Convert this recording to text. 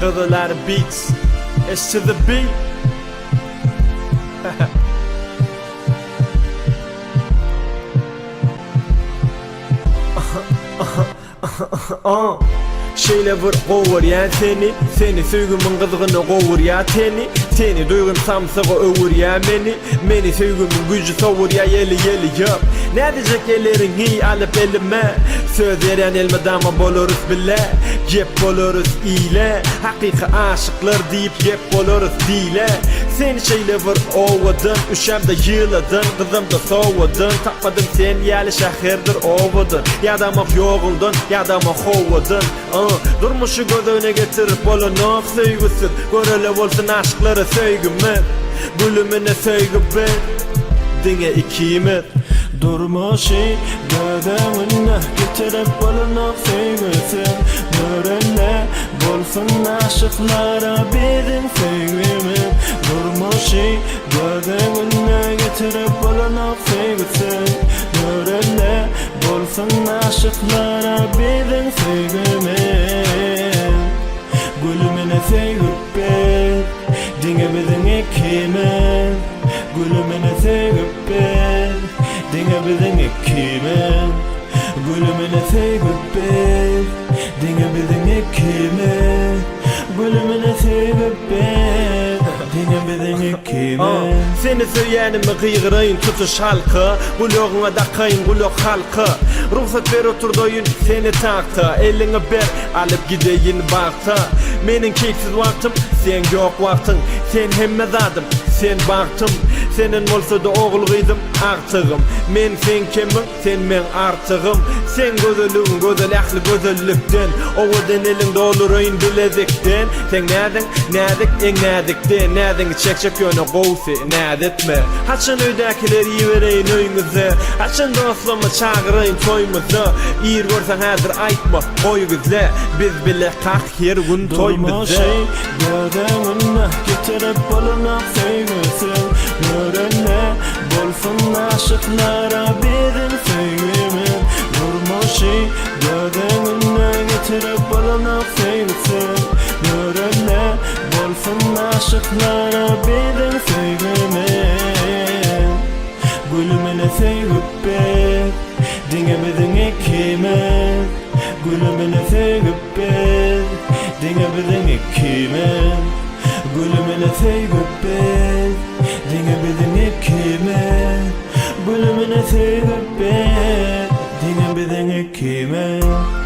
Kızılar beats, it's to the beat. Şeyle vur qovur ya seni söygümün kızgını qovur ya teni duygum samsığı övür ya meni söygümün gücü savur ya yeli yap ne diyecek ellerin iyi alıp elime söz veren elmadama boluruz bile yep boluruz ile hakika aşıklar deyip yep boluruz dile sen şeyle vur ovadın üşemde yıladın kızım da soğudun takmadın sen yali şahirdir ovadın ya da mah yoğuldun ya da mah ovadın durmuşu göz önüne getirip bolunok söygüsün görele olsun aşkları söygümün gülümüne söygü ben dine ikimiz durmuşu göz önüne getirip bolunok söygüsün görele olsun aşklara bizim söygümün durmuşu göz önüne getirip bolunok söygüsün görele olsun aşklara bizim söygümün gülümüne söygüp ben dine bizim ikimiz gülümüne söygüp ben dine bizim ikimiz gülümüne söygüp ben dine bizim ikimiz gülümüne söygüp ben dine bizim ikimiz seni söyyenimi kıygırayın tutuş halkı Guloguna da kayın gulog halkı Ruhsat ver oturdoyun seni taktı Elini ber alıp gideyin baktı Menin keksiz vaktim sen yok vaktin Sen hemmez adım sen baktım Senin olsa da oğulgıydım artığım Men sen kemin sen men artığım Sen gözülün gözel aklı gözellükten Oğudan elin dolurayın bilezikten Sen nadik en nadikten Nadin çek yönü kovsi nadetme Haçın öydakiler yivereyim öyünüze Haçın dostlama çağırayım toymuza İyir görsen hazır aytma koy güzle Biz bile kalk her gün toymuzda Gözümünü getirip bulunak söygüsün Görene bolsun aşıklara bizim söygümün Durmuşu gözümünü getirip bulunak söygüsün Görene bolsun aşıklara bizim söygümün Gülümüne söygüp ben dingemizin ikimiz Gülümüne söygüp ben dingemizin ikimiz Gülümüne söygüp ben dingemizin ikimiz Gülümüne söygüp ben dingemizin ikimiz